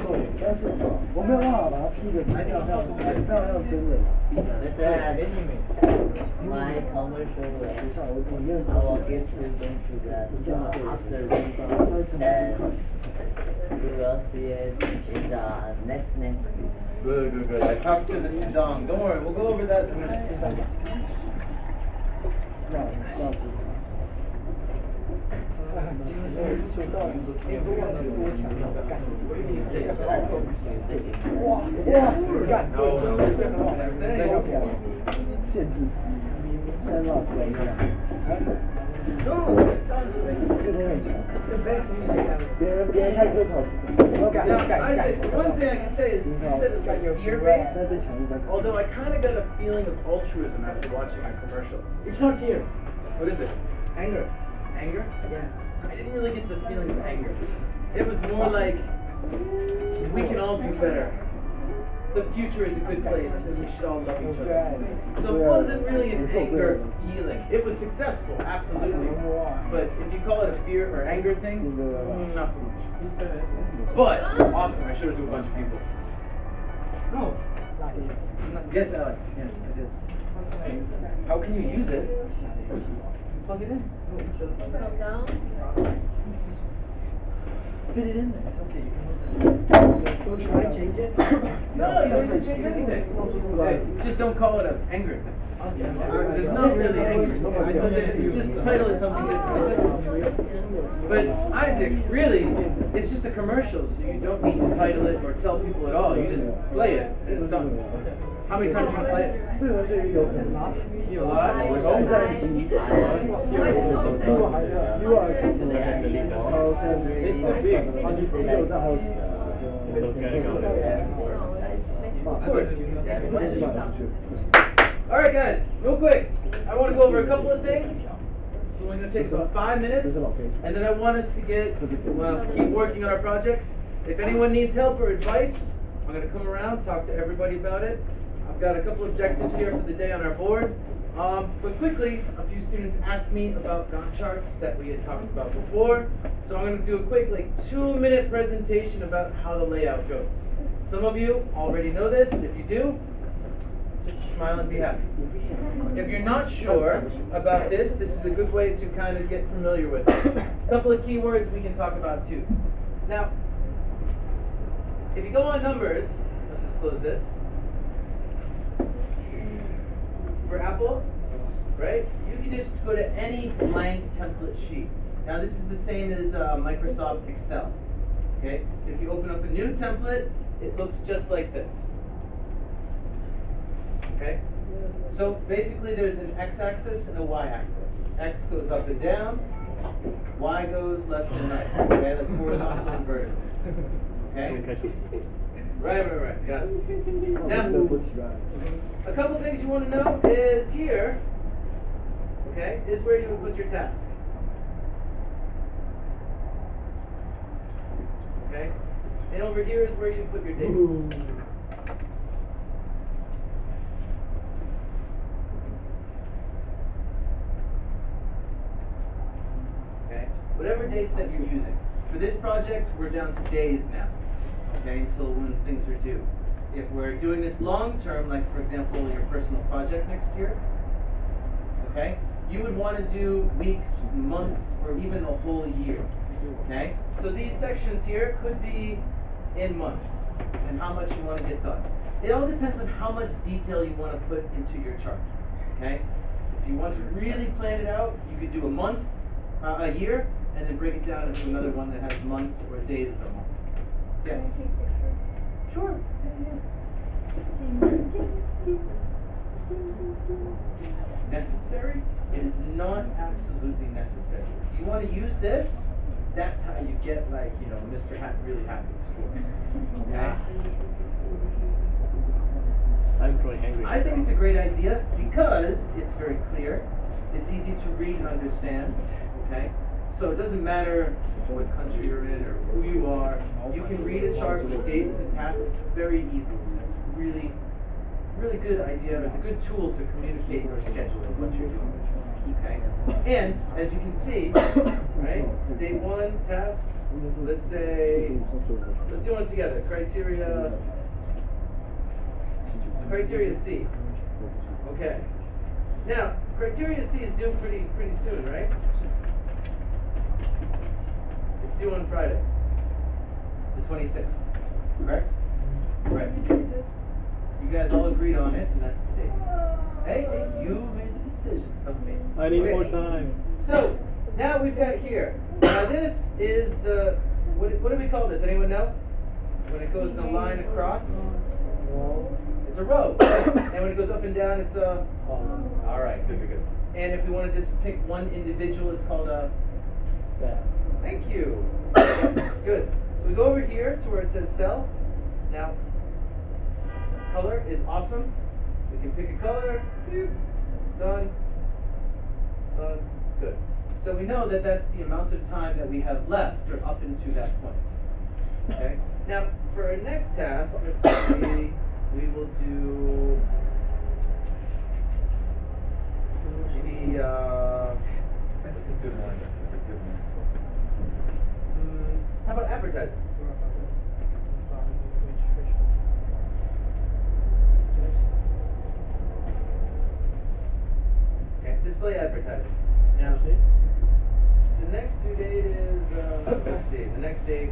我没有办法把它 P 的非常真人。Let's add my commercial way. I will get to into that after reading, and we will see it in the next week. Good. I talked to Mr. Dong. Don't worry, we'll go over that in a minute. Isaac, one thing I can say is, you said it's like fear-based, although I kind of got a feeling of altruism after watching a commercial. It's not fear. What is it? Anger. Anger? Yeah. I didn't really get the feeling of anger. It was more like, we can all do better. The future is a good place and we should all love each other. So it wasn't really an anger feeling. It was successful, absolutely. But if you call it a fear or anger thing, not so much. But awesome, I showed it to a bunch of people. No. Yes, Alex. Yes, I did. How can you use it? Plug it in. Fit it in there. It's okay. So should I change it? No, you don't need to change anything. Just don't call it an anger thing. It's not really angry. It's just title it something different. But Isaac, really, it's just a commercial, so you don't need to title it or tell people at all. You just play it and it's done. How many times do you play it? A lot? Alright guys, real quick, I want to go over a couple of things. So we're going to take about 5 minutes, and then I want us to keep working on our projects. If anyone needs help or advice, I'm going to come around, talk to everybody about it. I've got a couple of objectives here for the day on our board. But quickly, a few students asked me about Gantt charts that we had talked about before. So I'm going to do a quick 2-minute presentation about how the layout goes. Some of you already know this. If you do, just smile and be happy. If you're not sure about this is a good way to kind of get familiar with it. A couple of keywords we can talk about too. Now, if you go on numbers, let's just close this. For Apple, right? You can just go to any blank template sheet. Now this is the same as Microsoft Excel. Okay? If you open up a new template, it looks just like this. Okay? So basically there's an x-axis and a y-axis. X goes up and down, y goes left and right. Okay? Like horizontal and vertical. Okay? Right. Got it. Now, a couple things you want to know is here, okay, is where you would put your task. Okay? And over here is where you put your dates. Okay? Whatever dates that you're using. For this project, we're down to days now. Okay, until when things are due. If we're doing this long term, like for example your personal project next year, okay, you would want to do weeks, months, or even a whole year. Okay, so these sections here could be in months and how much you want to get done. It all depends on how much detail you want to put into your chart. Okay, if you want to really plan it out, you could do a month, a year, and then break it down into another one that has months or days of the month. Yes? Can I take pictures? Sure. Necessary? It is not absolutely necessary. If you want to use this, that's how you get Mr. Really happy at school. Okay? I'm growing angry. I think it's a great idea because it's very clear. It's easy to read and understand. Okay? So it doesn't matter what country you're in or who you are. You can read a chart with dates and tasks very easily. It's really, really good idea. It's a good tool to communicate your schedule and what you're doing. Okay? And as you can see, right? Date 1, task let's say, let's do one together. Criteria C. Okay. Now, criteria C is due pretty soon, right? It's due on Friday, the 26th, correct? Right. You guys all agreed on it, and that's the date. Hey, you made the decision, not me. I need more time. So, now we've got here. Now this is the, what do we call this? Anyone know? When it goes in a line across? It's a row. Right? And when it goes up and down, it's a... All right, good. And if we want to just pick one individual, it's called a... Thank you. Good. So we go over here to where it says cell. Now, color is awesome. We can pick a color. Done. Done. Good. So we know that that's the amount of time that we have left or up into that point. Okay? Now, for our next task, let's see, we will do maybe, that's a good one. How about advertising? Okay, display advertising. Now, the next due date is, let's see, the next date,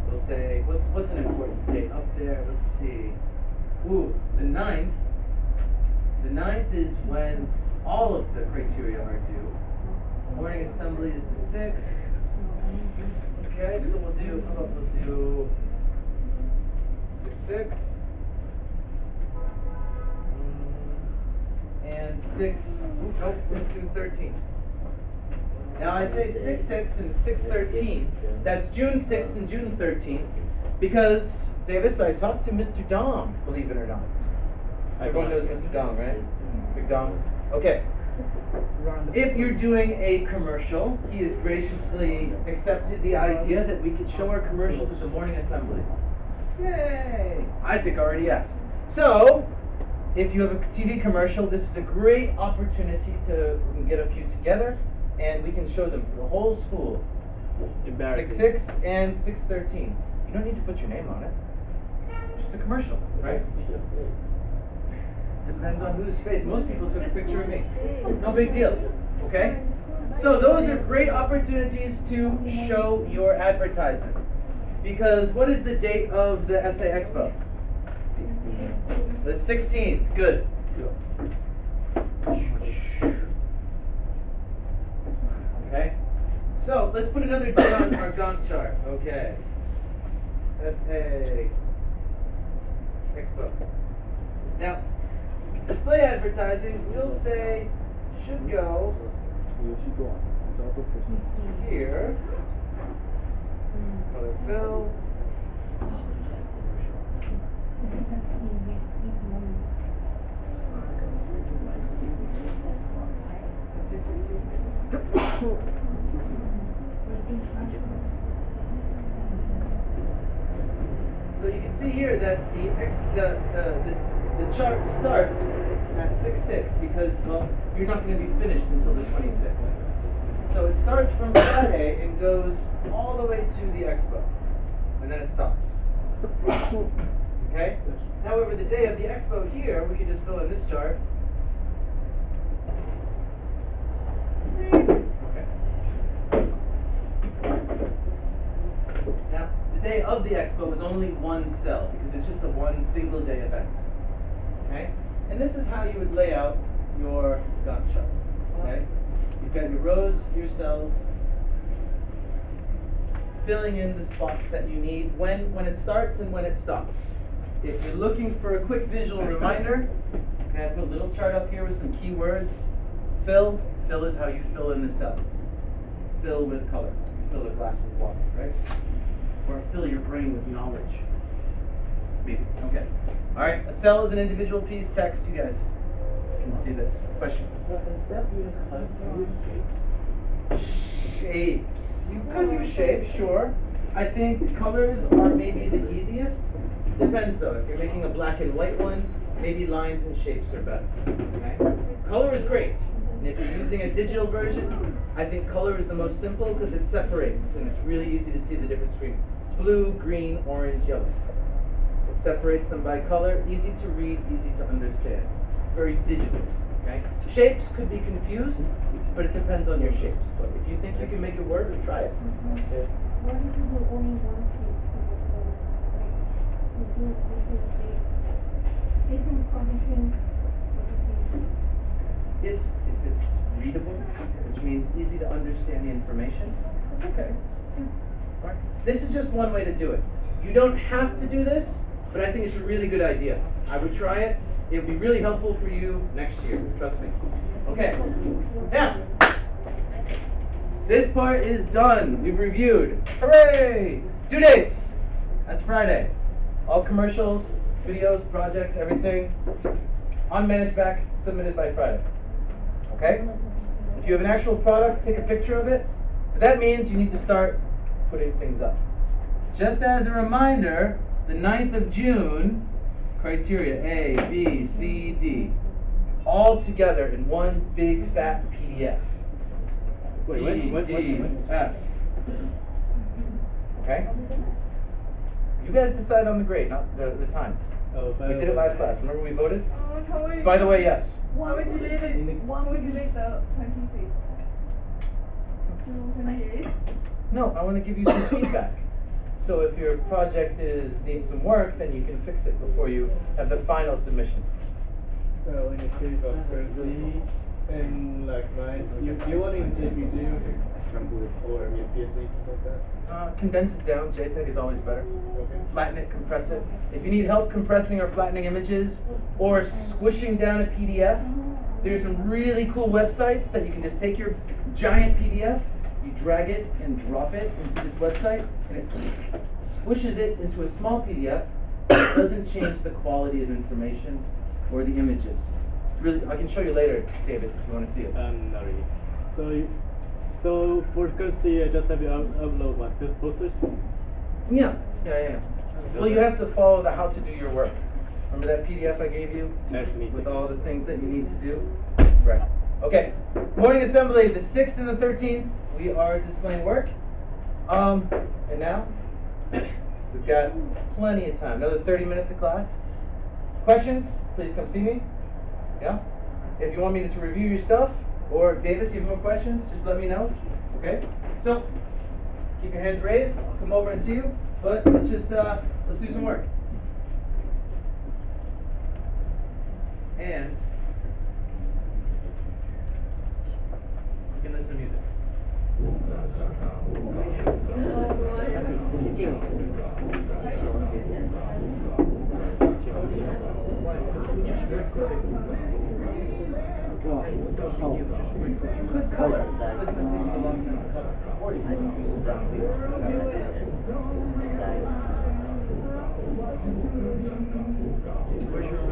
we'll say, what's an important date up there? Let's see. Ooh, the 9th. The 9th is when all of the criteria are due. Morning assembly is the 6th. Okay, so we'll do 6. And 6, nope, let's do 13. Now I say 6/6 and 6/13. That's June 6th and June 13th because, Davis, I talked to Mr. Dong, believe it or not. Everyone knows Mr. Dong, right? Big Dong. Okay. If you're doing a commercial, he has graciously accepted the idea that we could show our commercials at the morning assembly. Yay! Isaac already asked. So, if you have a TV commercial, this is a great opportunity to get a few together, and we can show them for the whole school. 6/6 and 6/13. You don't need to put your name on it. Just a commercial, right? Depends on whose face. Most people took a picture of me. No big deal. Okay? So those are great opportunities to show your advertisement. Because what is the date of the SA Expo? 16th. The 16th. Good. Okay? So let's put another date on our Gantt chart. Okay. SA Expo. Now, display advertising, we'll say, should go here. Color fill. So you can see here that the chart starts at 6/6 because, well, you're not going to be finished until the 26th. So it starts from Friday and goes all the way to the expo, and then it stops. Okay? However, the day of the expo here, we can just fill in this chart. Okay. Now, the day of the expo is only one cell because it's just a one single day event. Okay? And this is how you would lay out your Gantt chart. Okay? You've got your rows, your cells, filling in the spots that you need when it starts and when it stops. If you're looking for a quick visual reminder, okay, I put a little chart up here with some keywords. Fill is how you fill in the cells. Fill with color. You fill a glass with water, right? Or fill your brain with knowledge. Maybe. Okay. All right. A cell is an individual piece. Text. You guys can see this. Question. Shapes. You could use shapes, sure. I think colors are maybe the easiest. Depends though. If you're making a black and white one, maybe lines and shapes are better. Okay. Color is great. And if you're using a digital version, I think color is the most simple because it separates and it's really easy to see the difference between blue, green, orange, yellow. It separates them by color, easy to read, easy to understand. It's very digital. Okay? Shapes could be confused, but it depends on your shapes. But if you think you can make it work, try it. Okay? What if you do only one shape? Isn't publishing If it's readable, which means easy to understand the information, that's okay. All right. This is just one way to do it. You don't have to do this, but I think it's a really good idea. I would try it. It would be really helpful for you next year. Trust me. Okay. Now, this part is done. We've reviewed. Hooray! Due dates. That's Friday. All commercials, videos, projects, everything on ManageBack, submitted by Friday. Okay? If you have an actual product, take a picture of it. But that means you need to start putting things up. Just as a reminder, the 9th of June, criteria A, B, C, D, all together in one big fat PDF. Wait, B, D, F. Okay? You guys decide on the grade, not the time. Oh, We did it last class. Remember we voted? How would By the way, yes. Why would you leave it? Why would you leave the 26 to 28? No, I want to give you some feedback. So if your project needs some work, then you can fix it before you have the final submission. So in the case of currency and like mine, you want in JPG or in PSD, something like that? Condense it down. JPEG is always better. Okay. Flatten it, compress it. If you need help compressing or flattening images or squishing down a PDF, there's some really cool websites that you can just take your giant PDF, you drag it and drop it into this website, and it squishes it into a small PDF. It doesn't change the quality of information or the images. It's really, I can show you later, Davis, if you want to see it. Not really. So for currency, I just have you upload my posters. Yeah. Well, you have to follow the how to do your work. Remember that PDF I gave you with all the things that you need to do? Right. Okay. Morning assembly, the 6th and the 13th, we are displaying work. And now, we've got plenty of time. Another 30 minutes of class. Questions? Please come see me. Yeah? If you want me to review your stuff, or Davis, you have more questions, just let me know. Okay? So, keep your hands raised. I'll come over and see you. But let's just, let's do some work. And you can listen to music. Good color. This is going to take you a long time to color. Or you can use it down here. Where's your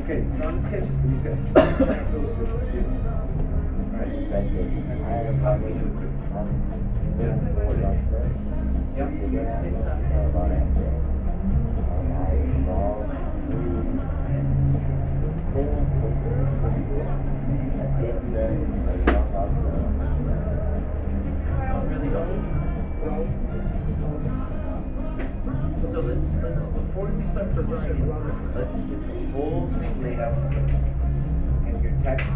Okay, so on the sketch, you can try those two. Alright. So let's before we start the writing, let's get the full thing laid out first. And your text,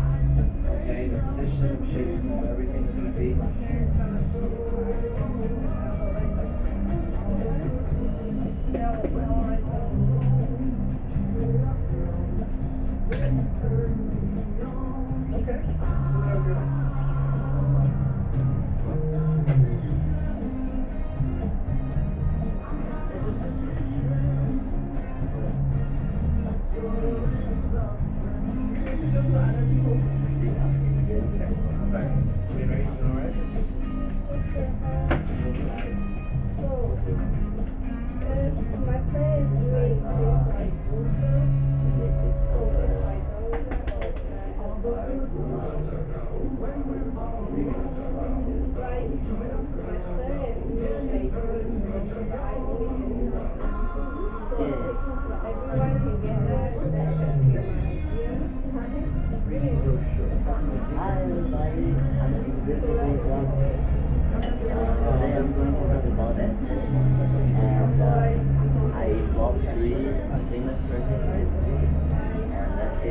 okay, the position, shape, everything's gonna be. Okay.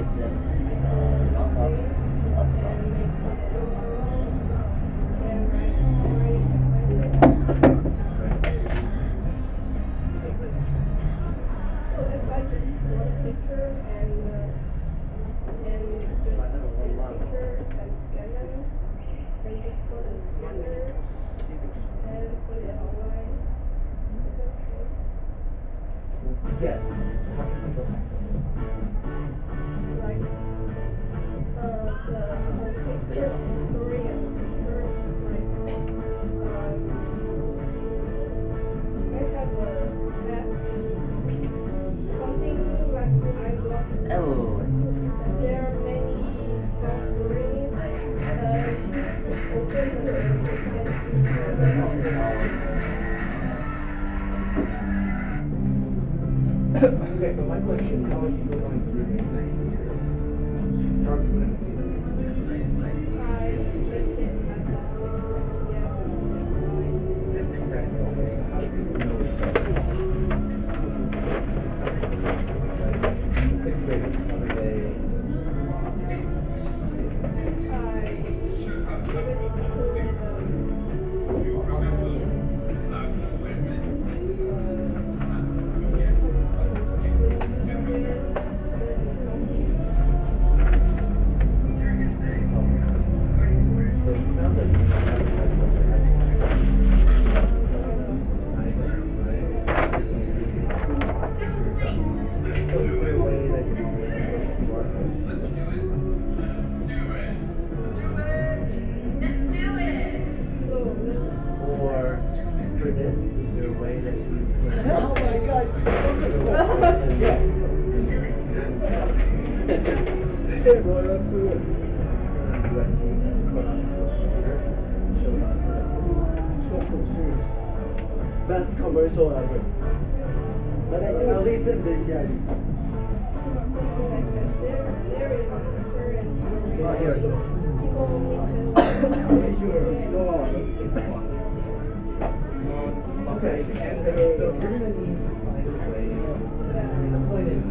system runs off of bus. So if I just draw the picture and just take the picture and scan them, and just put it together and put it online, is that okay? Yes. How can people access it? Like, the whole picture, story and the picture, like, I have a map, something like I want to Oh. there are many long stories, just open the Okay, but my question is, how are you going to do this next year? How are you going to see that? I make it myself, yeah, Okay, so how do people know each other? The sixth graders, how do they? How many years? So it sounds like you might advertise what you're advertising. So is there a way that you can do a QR code? Or for this, is there a way that you can? Oh my God! Yes. Hey bro, that's good. USB and put onto a computer and show it on productivity. Best commercial ever. But at least in JCI. Oh, here. Okay, and so you're gonna need to find a way. I mean, the point is,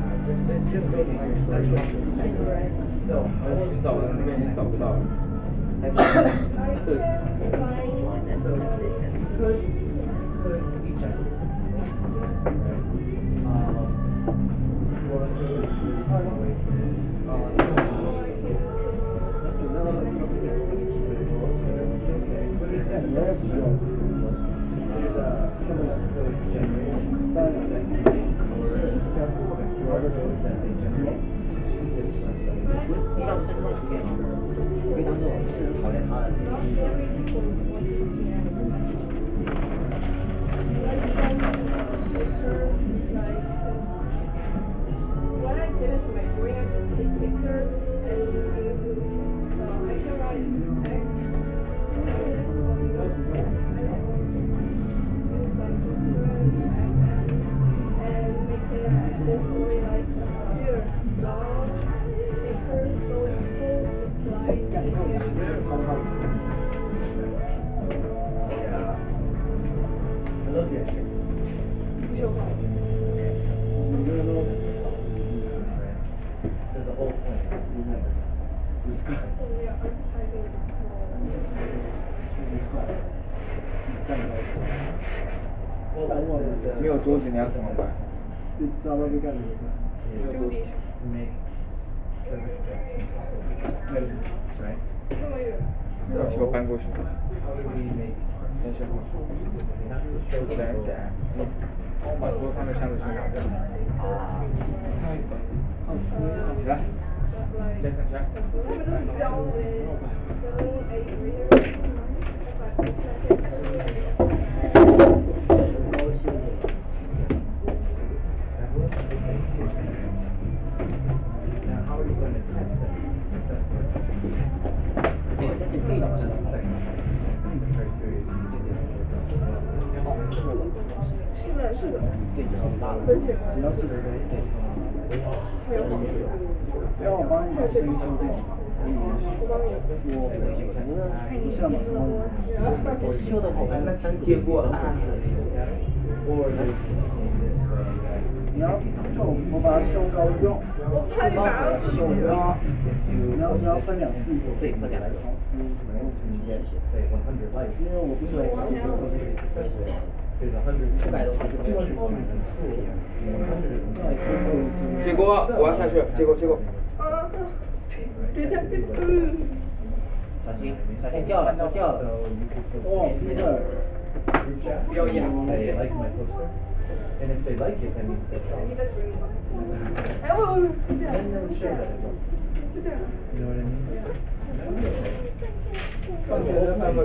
just making your so I want to 找了那边也找不到了。So could we check this? Right. Or could we find a way What I did is my brain, I just take pictures and I can write text and make it visually like here, long pictures so people just like I love the idea. Because the whole point is we are advertising well, 没有桌子你要怎么办？ to make service jobs right? 要求搬过去。 How do we make 等一下， we have to show 等一 people 下，帮我把桌上的箱子先拿掉。起来，站起来。Now, how are you going to test that successfully? Criteria. 是的，分钱只要是还有好处。要我帮你把声音修掉，我帮你。不是要马上帮你。修的我们贴过案子。 Or there's this way that 你要就我把它修高用，我怕你拿到手啊，你要分两次，对，分两次。因为我不是结果我要下去了，结果。别太别小心，小心掉了，要掉了。哦，Peter。要演。And if they like it, that means they sell it. 哎我 Then they'll show that it works. You know what I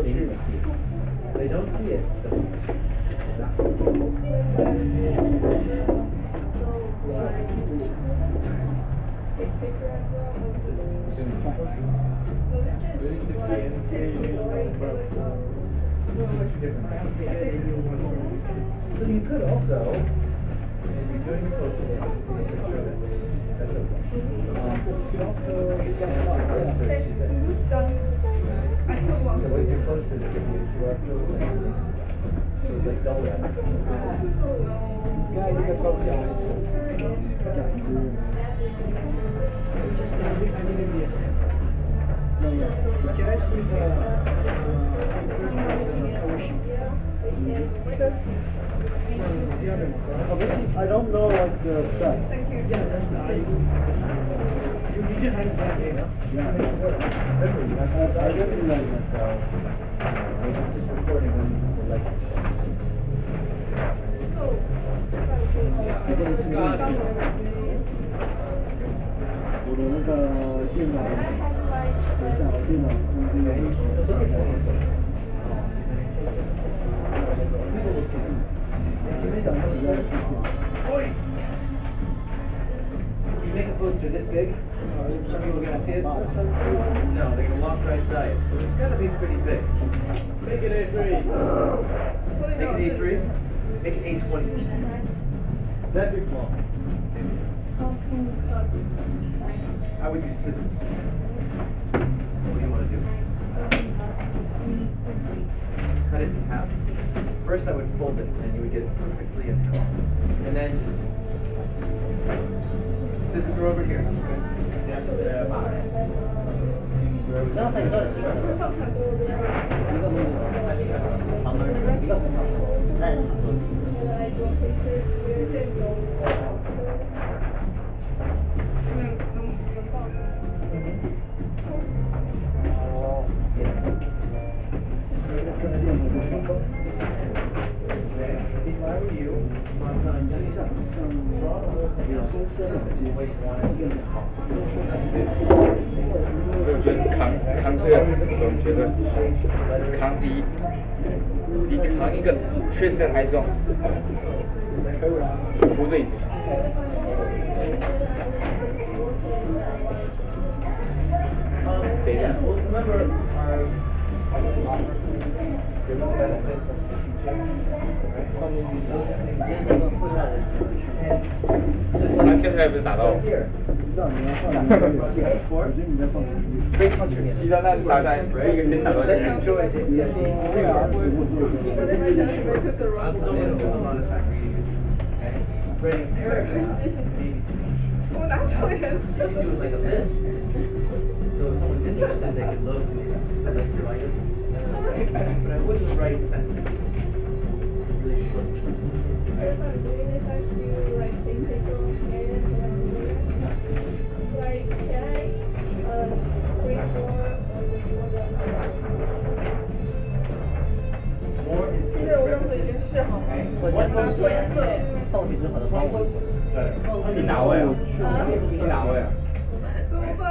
mean? They don't see it. Take picture as well. So this is like So you could also, if you're doing a poster, take a picture of it. That's okay. You could also so with your poster, there could be a QR code and a link. So it's like double that. I don't know what the set. Thank you. Yeah. I didn't like myself. It's just recording when people like it. 我的那个电脑，等一下，我电脑用这个。You make a poster this big, some people are gonna see it. No, they're gonna walk right by it. So it's gotta be pretty big. Make it A3. Make it A3. Make it A20. That is small. I would use scissors. What do you want to do? Cut it in half. First I would fold it and you would get it perfectly in half. And then scissors are over here. 这样才你到底几个人？一个木旁门，一个但是If I were you, draw the whole thing out the way you want it to be. 我觉得扛这个总觉得扛比扛一个 Tristan 还重，扶着椅子。谁的？ Well, remember our there's no benefit from teaching, right? 其实这个会让人他掉下来不是打到我？让你要放你的我觉得你在放进去。非常全，其他那打在第一个先打到前 Let's 面。 enjoy this. I'm going to spend a lot of time reading it. Okay? Writing a paragraph, maybe too much. Oh, that's what it is. You can do it like a list. So if someone's interested, they could look at the list of items. But I wouldn't write sentences. Really short. If I'm doing this, I feel like take pictures like, can I create more More is 其 good 实我刚才已经 repetition. 试好了。或者先放进之后的放回去。你哪位啊？你哪位啊？怎么办？